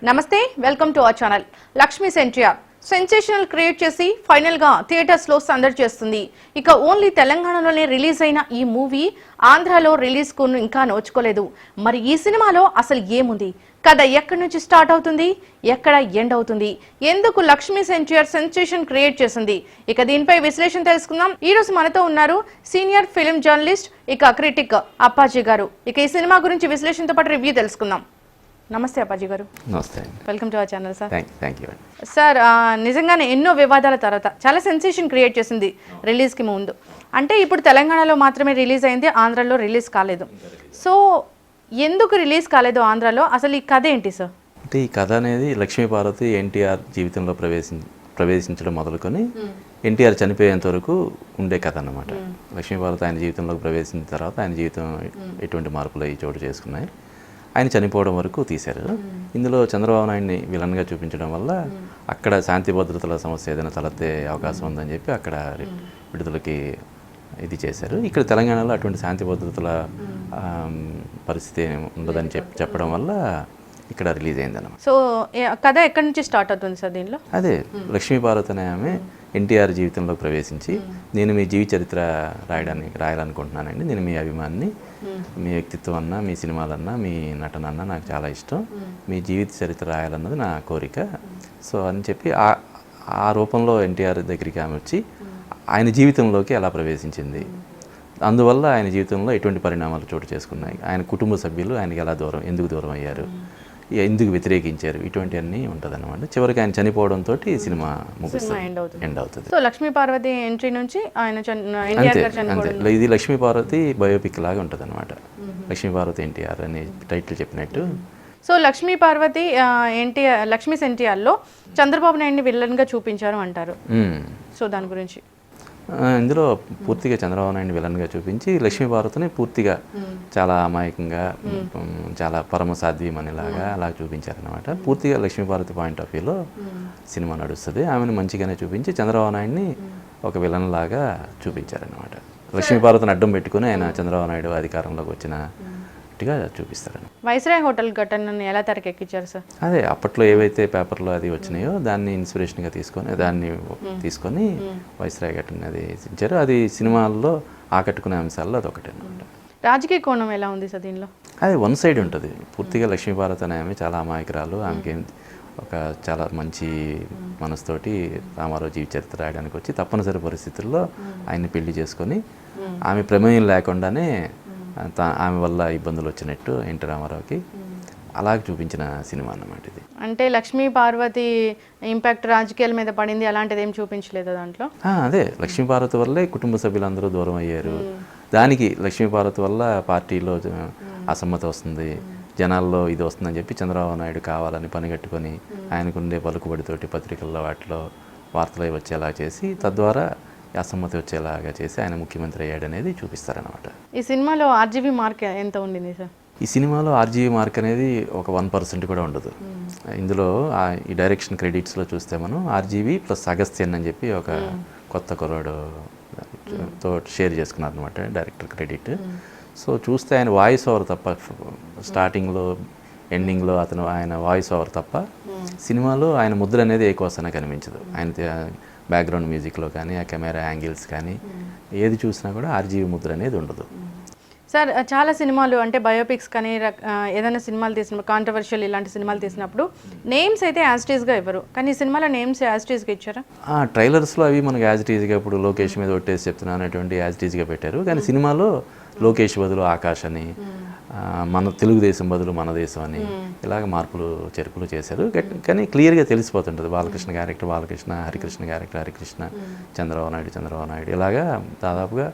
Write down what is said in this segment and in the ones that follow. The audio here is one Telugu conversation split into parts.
నమస్తే welcome to our channel. Lakshmi NTR sensational create చేసి ఫైనల్ గా థియేటర్స్ లో సందడి చేస్తుంది. ఇక ఓన్లీ తెలంగాణలోనే రిలీజ్ అయిన ఈ మూవీ ఆంధ్రాలో రిలీజ్ కు ఇంకా నోచుకోలేదు. మరి ఈ సినిమాలో అసలు ఏముంది, కథ ఎక్కడి నుంచి స్టార్ట్ అవుతుంది, ఎక్కడ ఎండ్ అవుతుంది, ఎందుకు లక్ష్మీ ఎన్టీఆర్ సెన్సేషన్ క్రియేట్ చేసింది, ఇక దీనిపై విశ్లేషణ తెలుసుకుందాం. ఈ రోజు మనతో ఉన్నారు సీనియర్ ఫిల్మ్ జర్నలిస్ట్ ఇక క్రిటిక్ అప్పాజీ గారు. ఇక ఈ సినిమా గురించి విశ్లేషణతో పాటు రివ్యూ తెలుసుకుందాం. నమస్తే అప్పాజీ గారు. నమస్తే. Welcome to our channel sir. Thank you sir. నిజంగానే ఎన్నో వివాదాల తర్వాత చాలా సెన్సేషన్ క్రియేట్ చేసింది రిలీజ్కి ముందు. అంటే ఇప్పుడు తెలంగాణలో మాత్రమే రిలీజ్ అయింది, ఆంధ్రాలో రిలీజ్ కాలేదు. సో ఎందుకు రిలీజ్ కాలేదు ఆంధ్రాలో, అసలు ఈ కథ ఏంటి సార్? అంటే ఈ కథ అనేది లక్ష్మీపార్వతి ఎన్టీఆర్ జీవితంలో ప్రవేశించడం మొదలుకొని ఎన్టీఆర్ చనిపోయేంత వరకు ఉండే కథ అన్నమాట. లక్ష్మీపార్వతి ఆయన జీవితంలోకి ప్రవేశించిన తర్వాత ఆయన జీవితం ఎటువంటి మార్పులు అవి చోటు చేసుకున్నాయి, ఆయన చనిపోవడం వరకు తీశారు. ఇందులో చంద్రబాబు నాయుడిని విలన్గా చూపించడం వల్ల అక్కడ శాంతి భద్రతల సమస్య ఏదైనా తలెత్తే అవకాశం ఉందని చెప్పి అక్కడ విడుదలకి ఇది చేశారు. ఇక్కడ తెలంగాణలో అటువంటి శాంతి భద్రతల పరిస్థితి ఉండదని చెప్పడం వల్ల ఇక్కడ రిలీజ్ అయిందన్నమాట. సో కథ ఎక్కడి నుంచి స్టార్ట్ అవుతుంది సార్ దీనిలో? అదే లక్ష్మీపార్వతి అనే ఆమె ఎన్టీఆర్ జీవితంలో ప్రవేశించి, నేను మీ జీవిత చరిత్ర రాయాలనుకుంటున్నానండి, నేను మీ అభిమానిని, మీ వ్యక్తిత్వం అన్నా, మీ సినిమాలన్నా, మీ నటన అన్నా నాకు చాలా ఇష్టం, మీ జీవిత చరిత్ర రాయాలన్నది నా కోరిక. సో అని చెప్పి ఆ రూపంలో ఎన్టీఆర్ దగ్గరికి ఆమె వచ్చి ఆయన జీవితంలోకి ఎలా ప్రవేశించింది, అందువల్ల ఆయన జీవితంలో ఎటువంటి పరిణామాలు చోటు చేసుకున్నాయి, ఆయన కుటుంబ సభ్యులు ఆయనకి ఎలా ఎందుకు దూరం అయ్యారు, ఎందుకు వ్యతిరేకించారు, ఇటువంటివన్నీ ఉంటుంది అనమాట. చివరికి ఆయన చనిపోవడంతో ఈ సినిమా ఎండ్ అవుతుంది. సో లక్ష్మీ పార్వతి ఎంట్రీ నుంచి ఆయన అంతే. ఇది లక్ష్మీ పార్వతి బయోపిక్ లాగా ఉంటుంది అనమాట. లక్ష్మీ పార్వతి ఎన్టీఆర్ అనే టైటిల్ చెప్పినట్టు. సో లక్ష్మీ పార్వతి లక్ష్మీ ఎన్టీఆర్లో చంద్రబాబు నాయుడిని విలన్గా చూపించారు అంటారు. సో దాని గురించి ఇందులో పూర్తిగా చంద్రబాబు నాయుడిని విలన్గా చూపించి లక్ష్మీపార్వతిని పూర్తిగా చాలా అమాయకంగా, చాలా పరమ సాధ్వీమనిలాగా అలా చూపించారనమాట. పూర్తిగా లక్ష్మీపార్వతి పాయింట్ ఆఫ్ వ్యూలో సినిమా నడుస్తుంది. ఆమెను మంచిగానే చూపించి చంద్రబాబు నాయుడిని ఒక విలన్ లాగా చూపించారనమాట. లక్ష్మీపార్వతిని అడ్డం పెట్టుకుని ఆయన చంద్రబాబు నాయుడు అధికారంలోకి వచ్చిన చూపిస్తారని. వైస్రాయ్ హోటల్ ఘటనను ఎలా తెరకెక్కించారు సార్? అదే అప్పట్లో ఏవైతే పేపర్లో అది వచ్చినాయో దాన్ని ఇన్స్పిరేషన్గా తీసుకొని వైస్రాయ్ ఘటన అది ఇచ్చారు. అది సినిమాల్లో ఆకట్టుకునే అంశాల్లో అదొకటే అనమాట. రాజకీయ కోణం ఎలా ఉంది సార్ దీనిలో? అది వన్ సైడ్ ఉంటుంది. పూర్తిగా లక్ష్మీపార్వతి అనే ఆమె చాలా అమాయకురాలు. ఆమెకి ఒక చాలా మంచి మనసుతోటి రామారావు జీవిత చరిత్ర రాయడానికి వచ్చి తప్పనిసరి పరిస్థితుల్లో ఆయన్ని పెళ్లి చేసుకొని ఆమె ప్రమేయం లేకుండానే ఆమె వల్ల ఇబ్బందులు వచ్చినట్టు ఎన్టీ రామారావుకి అలాగే చూపించిన సినిమా అన్నమాట ఇది. అంటే లక్ష్మీ పార్వతి ఇంపాక్ట్ రాజకీయాల మీద పడింది, అలాంటిది ఏం చూపించలేదు దాంట్లో? అదే లక్ష్మీపార్వతి వల్లే కుటుంబ సభ్యులందరూ దూరం అయ్యారు. దానికి లక్ష్మీపార్వతి వల్ల పార్టీలో అసమ్మతి వస్తుంది, జనాల్లో ఇది వస్తుందని చెప్పి చంద్రబాబు నాయుడు కావాలని పనిగట్టుకొని ఆయనకుండే పలుకుబడితోటి పత్రికల్లో వాటిలో వార్తలు వచ్చేలా చేసి తద్వారా అసమ్మతి వచ్చేలాగా చేసి ఆయన ముఖ్యమంత్రి అయ్యాడనేది చూపిస్తారనమాట. ఈ సినిమాలో ఆర్జీవీ మార్క్ ఎంత ఉండింది సార్? ఈ సినిమాలో ఆర్జీవీ మార్క్ అనేది ఒక 1% కూడా ఉండదు. ఇందులో ఈ డైరెక్షన్ క్రెడిట్స్లో చూస్తే మనం ఆర్జీవీ ప్లస్ అగస్త్యన్ అని చెప్పి ఒక కొత్త కుర్రాడుతో షేర్ చేసుకున్నారు అనమాట డైరెక్టర్ క్రెడిట్. సో చూస్తే ఆయన వాయిస్ ఓవర్ తప్ప, స్టార్టింగ్లో ఎండింగ్లో ఆయన వాయిస్ ఓవర్ తప్ప సినిమాలో ఆయన ముద్ర అనేది ఏ కోసన కనిపించదు. ఆయన బ్యాక్గ్రౌండ్ మ్యూజిక్లో కానీ, ఆ కెమెరా యాంగిల్స్ కానీ ఏది చూసినా కూడా ఆర్జీవీ ముద్ర అనేది ఉండదు. సార్ చాలా సినిమాలు అంటే బయోపిక్స్ కానీ ఏదైనా సినిమాలు తీసిన కాంట్రవర్షియల్ ఇలాంటి సినిమాలు తీసినప్పుడు నేమ్స్ అయితే యాజ్టీస్గా ఇవ్వరు, కానీ ఈ సినిమాలో నేమ్స్ యాజ్టీస్గా ఇచ్చారా? ట్రైలర్స్లో అవి మనకు యాజ్టీస్గా ఇప్పుడు లోకేష్ మీద ఒట్టేసి చెప్తున్నా అనేటువంటి యాజ్టీస్గా పెట్టారు. కానీ సినిమాలో లోకేష్ బదులు ఆకాష్ అని, మన తెలుగుదేశం బదులు మన దేశం అని ఇలాగ మార్పులు చేర్పులు చేశారు. కానీ క్లియర్గా తెలిసిపోతుంటుంది బాలకృష్ణ క్యారెక్టర్ బాలకృష్ణ, హరికృష్ణ క్యారెక్టర్ హరికృష్ణ, చంద్రబాబు నాయుడు ఇలాగా దాదాపుగా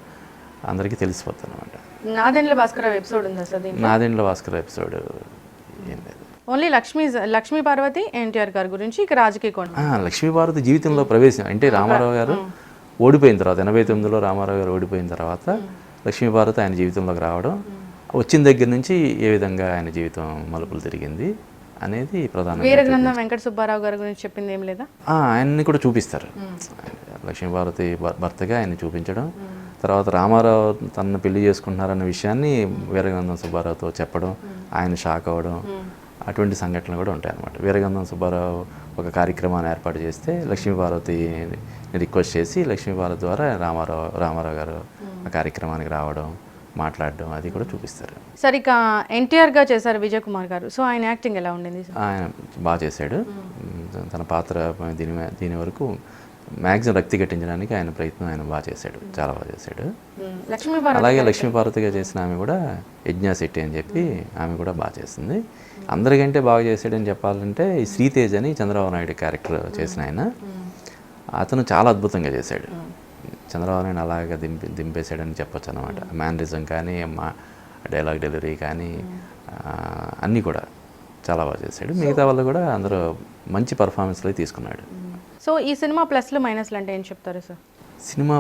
అందరికీ తెలిసిపోతుంది అనమాట. నాదెండ్ల భాస్కర్ ఎపిసోడ్ ఉందా సార్? నాదెండ్ల భాస్కర్ ఎపిసోడ్ ఏం లేదు. ఓన్లీ లక్ష్మీ పార్వతి ఎన్టీఆర్ గారి గురించి ఇక రాజకీయ కోణం. లక్ష్మీ పార్వతి జీవితంలో ప్రవేశం అంటే రామారావు గారు ఓడిపోయిన తర్వాత 89లో రామారావు గారు ఓడిపోయిన తర్వాత లక్ష్మీ పార్వతి ఆయన జీవితంలోకి రావడం, వచ్చిన దగ్గర నుంచి ఏ విధంగా ఆయన జీవితం మలుపులు తిరిగింది అనేది ప్రధాన. వీరగ్రంథం వెంకట సుబ్బారావు గారి గురించి చెప్పింది ఏం లేదా? ఆయన్ని కూడా చూపిస్తారు. లక్ష్మీపార్వతి భర్తగా ఆయన్ని చూపించడం, తర్వాత రామారావు తనను పెళ్లి చేసుకుంటున్నారన్న విషయాన్ని వీరగ్రంథం సుబ్బారావుతో చెప్పడం, ఆయన షాక్ అవ్వడం, అటువంటి సంఘటనలు కూడా ఉంటాయి అన్నమాట. వీరగంధం సుబ్బారావు ఒక కార్యక్రమాన్ని ఏర్పాటు చేస్తే లక్ష్మీపార్వతిని రిక్వెస్ట్ చేసి లక్ష్మీపార్వతి ద్వారా రామారావు గారు ఆ కార్యక్రమానికి రావడం, మాట్లాడడం అది కూడా చూపిస్తారు. సార్ ఇక ఎన్టీఆర్గా చేశారు విజయ్ కుమార్ గారు. సో ఆయన యాక్టింగ్ ఎలా ఉండింది? ఆయన బాగా చేశాడు. తన పాత్ర దీని వరకు మ్యాక్సిమం రక్తి కట్టించడానికి ఆయన ప్రయత్నం ఆయన బాగా చేశాడు, చాలా బాగా చేశాడు. అలాగే లక్ష్మీపార్వతిగా చేసిన ఆమె కూడా యజ్ఞా శెట్టి అని చెప్పి ఆమె కూడా బాగా చేస్తుంది. అందరికంటే బాగా చేశాడని చెప్పాలంటే ఈ శ్రీతేజ్ అని చంద్రబాబు నాయుడు క్యారెక్టర్ చేసిన ఆయన, అతను చాలా అద్భుతంగా చేశాడు. చంద్రబాబు నాయుడు అలాగా దింపేశాడని చెప్పొచ్చు అనమాట. మ్యానరిజం కానీ డైలాగ్ డెలివరీ కానీ అన్నీ కూడా చాలా బాగా చేశాడు. మిగతా వాళ్ళు కూడా అందరూ మంచి పర్ఫార్మెన్స్లో తీసుకున్నాడు. సో ఈ సినిమా ప్లస్లు మైనస్లు అంటే ఏం చెప్తారు సార్? సినిమా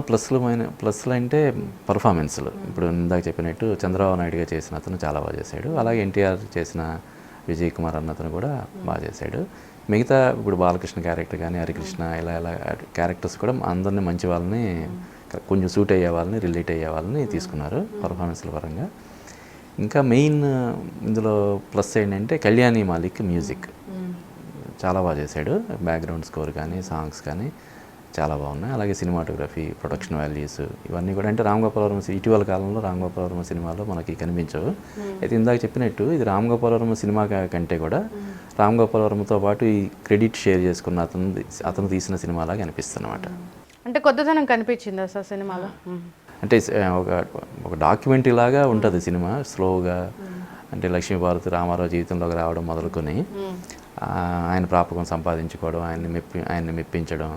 ప్లస్లు అంటే పర్ఫార్మెన్స్లు. ఇప్పుడు ఇందాక చెప్పినట్టు చంద్రబాబు నాయుడుగా చేసిన అతను చాలా బాగా చేశాడు. అలాగే ఎన్టీఆర్ చేసిన విజయ్ కుమార్ అన్న అతను కూడా బాగా చేశాడు. మిగతా ఇప్పుడు బాలకృష్ణ క్యారెక్టర్ కానీ హరికృష్ణ ఇలా క్యారెక్టర్స్ కూడా అందరినీ మంచి వాళ్ళని, కొంచెం సూట్ అయ్యే వాళ్ళని, రిలేట్ అయ్యే వాళ్ళని తీసుకున్నారు పర్ఫార్మెన్స్ల పరంగా. ఇంకా మెయిన్ ఇందులో ప్లస్ ఏంటంటే కళ్యాణి మాలిక్ మ్యూజిక్ చాలా బాగా చేశాడు. బ్యాక్గ్రౌండ్ స్కోర్ కానీ సాంగ్స్ కానీ చాలా బాగున్నాయి. అలాగే సినిమాటోగ్రఫీ, ప్రొడక్షన్ వాల్యూస్ ఇవన్నీ కూడా అంటే రామ్ గోపాల్ వర్మ ఇటీవల కాలంలో రామ్ గోపాల్ వర్మ సినిమాలో మనకి కనిపించవు. అయితే ఇందాక చెప్పినట్టు ఇది రామ్ గోపాల్ వర్మ సినిమా కంటే కూడా రామ్ గోపాల్ వర్మతో పాటు ఈ క్రెడిట్ షేర్ చేసుకున్న అతను తీసిన సినిమాలాగా అనిపిస్తుంది అన్నమాట. అంటే కొత్తదనం కనిపించిందా సార్ సినిమాలో? అంటే ఒక డాక్యుమెంటరీ లాగా ఉంటుంది సినిమా. స్లోగా అంటే లక్ష్మీపార్వతి రామారావు జీవితంలోకి రావడం మొదలుకొని ఆయన ప్రాపకం సంపాదించుకోవడం, ఆయన్ని మెప్పించడం,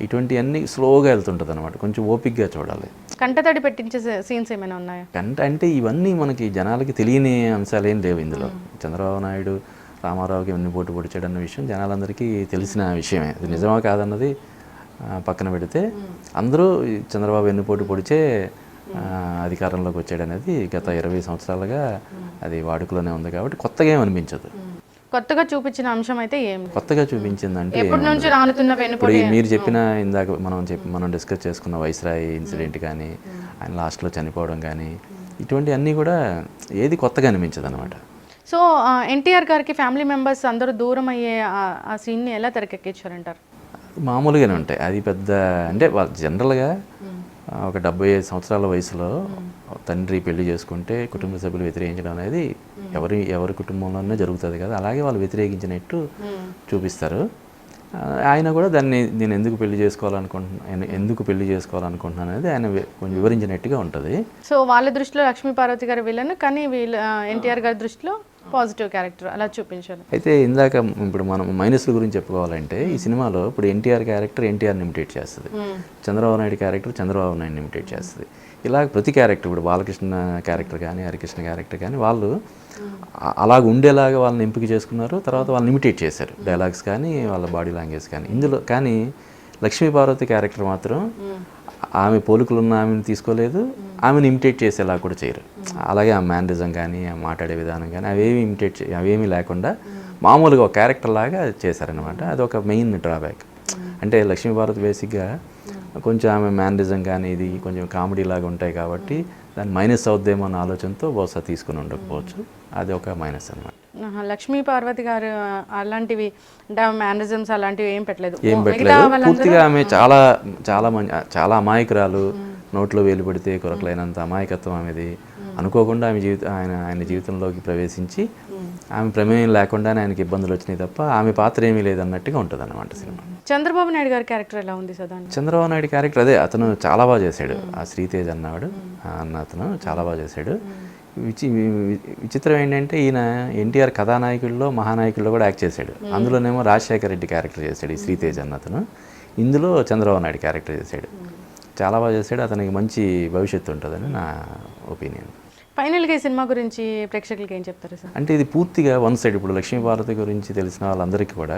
ఇటువంటివన్నీ స్లోగా వెళ్తుంటుంది అనమాట. కొంచెం ఓపిక్గా చూడాలి. కంటతడి పెట్టించే సీన్స్ ఏమైనా ఉన్నాయా? అంటే ఇవన్నీ మనకి జనాలకి తెలియని అంశాలు ఏం లేవు ఇందులో. చంద్రబాబు నాయుడు రామారావుకి ఎన్ని పోటీ పొడిచాడన్న విషయం జనాలందరికీ తెలిసిన విషయమే. అది నిజమా కాదన్నది పక్కన పెడితే అందరూ చంద్రబాబు ఎన్ని పోటీ పొడిచే అధికారంలోకి వచ్చాడనేది గత 20 సంవత్సరాలుగా అది వాడుకలోనే ఉంది. కాబట్టి కొత్తగా ఏం అనిపించదు. కొత్తగా చూపించిన అంశం అయితే ఏం కొత్తగా చూపించిందంటే ఇప్పుడు మీరు చెప్పిన ఇందాక మనం డిస్కస్ చేసుకున్న వైస్రాయ్ ఇన్సిడెంట్ కానీ ఆయన లాస్ట్లో చనిపోవడం కానీ ఇటువంటి అన్నీ కూడా ఏది కొత్తగా అనిపించదు అనమాట. సో ఎన్టీఆర్ గారికి ఫ్యామిలీ మెంబర్స్ అందరూ దూరం అయ్యే ఆ సీన్ని ఎలా తెరకెక్కించారంటారు? మామూలుగానే ఉంటాయి. అది పెద్ద అంటే జనరల్గా ఒక 75 సంవత్సరాల వయసులో తండ్రి పెళ్లి చేసుకుంటే కుటుంబ సభ్యులు వ్యతిరేకించడం అనేది ఎవరి కుటుంబంలోనే జరుగుతుంది కదా. అలాగే వాళ్ళు వ్యతిరేకించినట్టు చూపిస్తారు. ఆయన కూడా దాన్ని నేను ఎందుకు పెళ్లి చేసుకోవాలనుకుంటున్నాను అనేది ఆయన కొంచెం వివరించినట్టుగా ఉంటుంది. సో వాళ్ళ దృష్టిలో లక్ష్మీపార్వతి గారి విలన్, కానీ వీళ్ళ ఎన్టీఆర్ గారి దృష్టిలో పాజిటివ్ క్యారెక్టర్ అలా చూపించారు. అయితే ఇందాక ఇప్పుడు మనం మైనస్ల గురించి చెప్పుకోవాలంటే ఈ సినిమాలో ఇప్పుడు ఎన్టీఆర్ క్యారెక్టర్ ఎన్టీఆర్ని ఇమిటేట్ చేస్తుంది, చంద్రబాబు నాయుడు క్యారెక్టర్ చంద్రబాబు నాయుడుని ఇమిటేట్ చేస్తుంది. ఇలా ప్రతి క్యారెక్టర్ ఇప్పుడు బాలకృష్ణ క్యారెక్టర్ కానీ హరికృష్ణ క్యారెక్టర్ కానీ వాళ్ళు అలాగ ఉండేలాగా వాళ్ళని ఎంపిక చేసుకున్నారు. తర్వాత వాళ్ళని ఇమిటేట్ చేశారు, డైలాగ్స్ కానీ వాళ్ళ బాడీ లాంగ్వేజ్ కానీ. ఇందులో కానీ లక్ష్మీపార్వతి క్యారెక్టర్ మాత్రం ఆమె పోలికలున్న ఆమెను తీసుకోలేదు, ఆమెను ఇమిటేట్ చేసేలా కూడా చేయరు. అలాగే ఆ మ్యానరిజం కానీ ఆ మాట్లాడే విధానం కానీ అవేమీ లేకుండా మామూలుగా ఒక క్యారెక్టర్ లాగా చేశారనమాట. అది ఒక మెయిన్ డ్రాబ్యాక్. అంటే లక్ష్మీపార్వతి బేసిక్గా కొంచెం ఆమె మ్యానరిజం కానీ ఇది కొంచెం కామెడీ లాగా ఉంటాయి కాబట్టి దాన్ని మైనస్ అవుద్దేమో అన్న ఆలోచనతో బహుశా తీసుకుని ఉండకపోవచ్చు. అది ఒక మైనస్ అనమాట. లక్ష్మీపార్వతి గారు అలాంటివి అంటే మేనరిజమ్స్ అలాంటివి ఏం పెట్టలేదు. పూర్తిగా ఆమె చాలా అమాయకురాలు, నోట్లో వేలు పెడితే కొరకలేనంత అమాయకత్వం ఆమెది. అనుకోకుండా ఆయన జీవితంలోకి ప్రవేశించి ఆమె ప్రమేయం లేకుండానే ఆయనకి ఇబ్బందులు వచ్చినాయి తప్ప ఆమె పాత్ర ఏమీ లేదన్నట్టుగా ఉంటుంది అనమాట సినిమా. చంద్రబాబు నాయుడు గారి క్యారెక్టర్ ఎలా ఉంది సదా? చంద్రబాబు నాయుడు క్యారెక్టర్ అదే అతను చాలా బాగా చేశాడు. ఆ శ్రీతేజ్ అన్న అతను చాలా బాగా చేశాడు. విచిత్రం ఏంటంటే ఈయన ఎన్టీఆర్ కథానాయకుల్లో మహానాయకుల్లో కూడా యాక్ట్ చేశాడు. అందులోనేమో రాజశేఖర రెడ్డి క్యారెక్టర్ చేశాడు ఈ శ్రీతేజ్ అన్న అతను. ఇందులో చంద్రబాబు నాయుడు క్యారెక్టర్ చేశాడు. చాలా బాగా చేశాడు. అతనికి మంచి భవిష్యత్తు ఉంటుందని నా ఒపీనియన్. ఫైనల్గా ఈ సినిమా గురించి ప్రేక్షకులకి ఏం చెప్తారు సార్? అంటే ఇది పూర్తిగా వన్ సైడ్. ఇప్పుడు లక్ష్మీపార్వతి గురించి తెలిసిన వాళ్ళందరికీ కూడా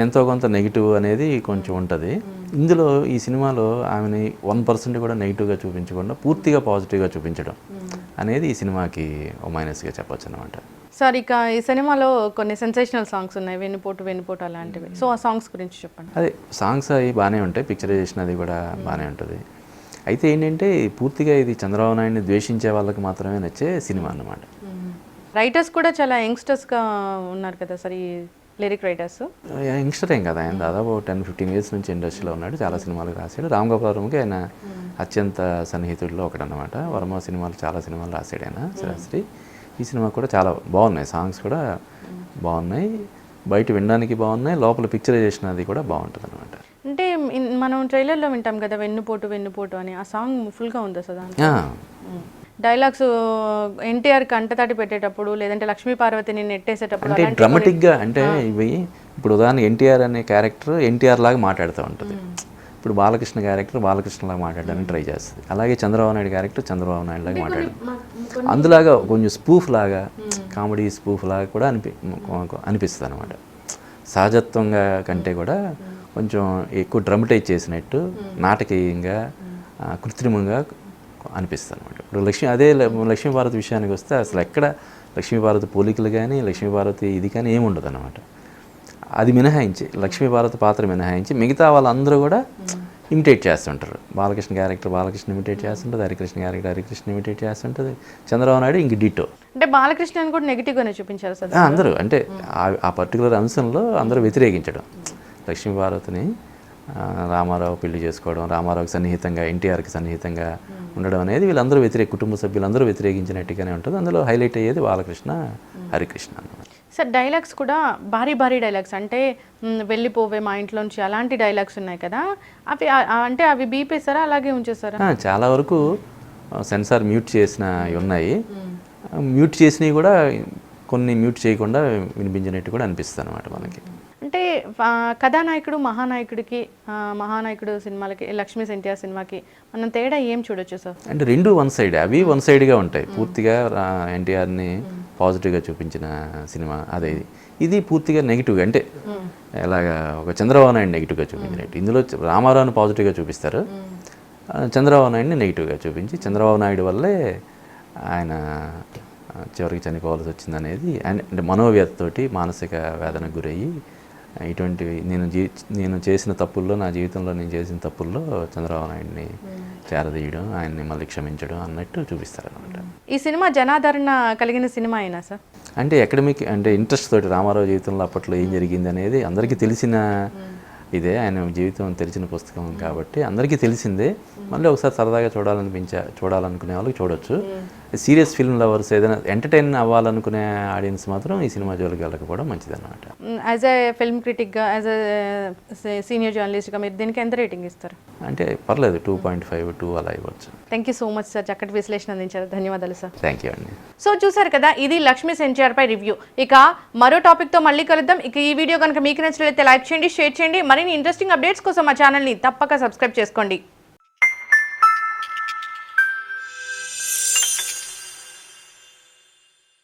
ఎంతో కొంత నెగిటివ్ అనేది కొంచెం ఉంటుంది. ఇందులో ఈ సినిమాలో ఆమెని 1% కూడా నెగిటివ్గా చూపించకుండా పూర్తిగా పాజిటివ్గా చూపించడం అనేది ఈ సినిమాకి ఒక మైనస్గా చెప్పొచ్చు అనమాట. సార్ ఇక ఈ సినిమాలో కొన్ని సెన్సేషనల్ సాంగ్స్ ఉన్నాయి, వెన్నుపోటు అలాంటివి. సో ఆ సాంగ్స్ గురించి చెప్పండి. అదే సాంగ్స్ అవి బాగానే ఉంటాయి, పిక్చరైజేషన్ అది కూడా బాగానే ఉంటుంది. అయితే ఏంటంటే పూర్తిగా ఇది చంద్రబాబు నాయుడిని ద్వేషించే వాళ్ళకి మాత్రమే నచ్చే సినిమా అన్నమాట. రైటర్స్ కూడా చాలా యంగ్స్టర్స్గా ఉన్నారు కదా సార్ ఈ లిరిక్ రైటర్స్. యంగ్స్టర్ ఏం కదా, ఆయన దాదాపు 10-15 ఇయర్స్ నుంచి ఇండస్ట్రీలో ఉన్నాడు, చాలా సినిమాలు రాశాడు. రామ్ గోపాల్ వర్మకి ఆయన అత్యంత సన్నిహితుల్లో ఒకటన్నమాట. వర్మ సినిమాలు చాలా సినిమాలు రాశాడు ఆయన, శాస్త్రి. ఈ సినిమా కూడా చాలా బాగున్నాయి, సాంగ్స్ కూడా బాగున్నాయి, బయట వినడానికి బాగున్నాయి, లోపల పిక్చరైజేషన్ అది కూడా బాగుంటుంది అనమాట. అంటే మనం ట్రైలర్లో వింటాం కదా వెన్నుపోటు వెన్నుపోటు అని, ఆ సాంగ్ ఫుల్గా ఉందా సార్ దాంట్లో? డైలాగ్స్ ఎన్టీఆర్ కంటతాటి పెట్టేటప్పుడు లేదంటే లక్ష్మీ పార్వతిని నెట్టేసేటప్పుడు అంటే డ్రామాటిక్గా, అంటే ఇవి ఇప్పుడు ఉదాహరణ ఎన్టీఆర్ అనే క్యారెక్టర్ ఎన్టీఆర్ లాగా మాట్లాడుతూ ఉంటుంది. ఇప్పుడు బాలకృష్ణ క్యారెక్టర్ బాలకృష్ణలాగా మాట్లాడడానికి ట్రై చేస్తుంది. అలాగే చంద్రబాబు నాయుడు క్యారెక్టర్ చంద్రబాబు నాయుడు లాగా మాట్లాడుతుంది. అందులాగా కొంచెం స్పూఫ్ లాగా, కామెడీ స్పూఫ్ లాగా కూడా అనిపిస్తుంది అనమాట. సహజత్వంగా కంటే కూడా కొంచెం ఎక్కువ డ్రమటైజ్ చేసినట్టు, నాటకీయంగా, కృత్రిమంగా అనిపిస్తుంది అనమాట. ఇప్పుడు లక్ష్మీపార్వతి విషయానికి వస్తే అసలు ఎక్కడ లక్ష్మీపార్వతి పోలికలు కానీ లక్ష్మీపార్వతి ఇది కానీ ఏమి ఉండదు అనమాట. అది మినహాయించి, లక్ష్మీపార్వతి పాత్ర మినహాయించి మిగతా వాళ్ళందరూ కూడా ఇమిటేట్ చేస్తుంటారు. బాలకృష్ణ క్యారెక్టర్ బాలకృష్ణ ఇమిటేట్ చేస్తుంటుంది, హరికృష్ణ క్యారెక్టర్ హరికృష్ణ ఇమిటేట్ చేస్తుంటుంది, చంద్రబాబు నాయుడు ఇంక డిటో. అంటే బాలకృష్ణ కూడా నెగిటివ్గానే చూపించారు సార్ అందరూ. అంటే ఆ పర్టికులర్ అంశంలో అందరూ వ్యతిరేకించడం. లక్ష్మీపార్వతిని రామారావు పెళ్లి చేసుకోవడం, రామారావుకి సన్నిహితంగా ఎన్టీఆర్కి సన్నిహితంగా ఉండడం అనేది వీళ్ళందరూ కుటుంబ సభ్యులందరూ వ్యతిరేకించినట్టుగానే ఉంటుంది. అందులో హైలైట్ అయ్యేది బాలకృష్ణ, హరికృష్ణ అన్నమాట. సార్ డైలాగ్స్ కూడా భారీ భారీ డైలాగ్స్, అంటే వెళ్ళిపోవే మా ఇంట్లోంచి అలాంటి డైలాగ్స్ ఉన్నాయి కదా, అవి అంటే అవి బీపేసారా అలాగే ఉంచేసారా? చాలా వరకు సెన్సార్ మ్యూట్ చేసినవి ఉన్నాయి, మ్యూట్ చేసినవి కూడా కొన్ని మ్యూట్ చేయకుండా వినిపించినట్టు కూడా అనిపిస్తుంది అనమాట మనకి. అంటే కథానాయకుడు మహానాయకుడు సినిమాలకి లక్ష్మీ ఎన్టీఆర్ సినిమాకి మనం తేడా ఏం చూడొచ్చు సార్? అంటే రెండు వన్ సైడ్, అవి వన్ సైడ్గా ఉంటాయి. పూర్తిగా ఎన్టీఆర్ని పాజిటివ్గా చూపించిన సినిమా అదే. ఇది పూర్తిగా నెగిటివ్గా, అంటే ఎలాగా ఒక చంద్రబాబు నాయుడు నెగిటివ్గా చూపించినట్టు. ఇందులో రామారావుని పాజిటివ్గా చూపిస్తారు, చంద్రబాబు నాయుడిని నెగిటివ్గా చూపించి చంద్రబాబు నాయుడు వల్లే ఆయన చివరికి చనిపోవాల్సి వచ్చిందనేది, అంటే మనోవ్యతతోటి మానసిక వేదనకు గురయ్యి ఇటువంటివి నేను చేసిన తప్పుల్లో, నా జీవితంలో నేను చేసిన తప్పుల్లో చంద్రబాబు నాయుడిని చేరదీయడం, ఆయన్ని మళ్ళీ క్షమించడం అన్నట్టు చూపిస్తారనమాట. ఈ సినిమా జనాదరణ కలిగిన సినిమా అయినా సార్? అంటే అకాడమిక్, అంటే ఇంట్రెస్ట్ తోటి రామారావు జీవితంలో అప్పట్లో ఏం జరిగింది అనేది అందరికీ తెలిసిన ఇదే, ఆయన జీవితం తెలిసిన పుస్తకం కాబట్టి అందరికీ తెలిసిందే. మళ్ళీ ఒకసారి సరదాగా చూడాలనుకునే వాళ్ళకి చూడొచ్చు. సీరియస్ ఫిల్మ్ లవర్స్, ఏదైనా ఎంటర్టైన్ అవ్వాలనుకునే ఆడియన్స్ మాత్రం ఈ సినిమా జోలికి వెళ్ళకపోవడం మంచిదన్నమాట. యాజ్ ఏ ఫిల్మ్ క్రిటిక్గా, యాజ్ ఏ సీనియర్ జర్నలిస్ట్గా మీరు దీనికి ఎంత రేటింగ్ ఇస్తారు? అంటే పర్లేదు, 2.5, 2 అలా ఇవ్వచ్చు. Thank you so much sir, చక్కటి విశ్లేషణ అందించారు, ధన్యవాదాలు సార్. థ్యాంక్ యూ అండి. సో చూసారు కదా, ఇది లక్ష్మీ ఎన్టీఆర్ పై రివ్యూ. ఇక మరో టాపిక్తో మళ్ళీ కలుద్దాం. ఇక ఈ వీడియో కనుక మీకు నచ్చినట్లయితే లైక్ చేయండి, షేర్ చేయండి. మరిన్ని ఇంట్రెస్టింగ్ అప్డేట్స్ కోసం మా ఛానల్ని తప్పక సబ్స్క్రైబ్ చేసుకోండి.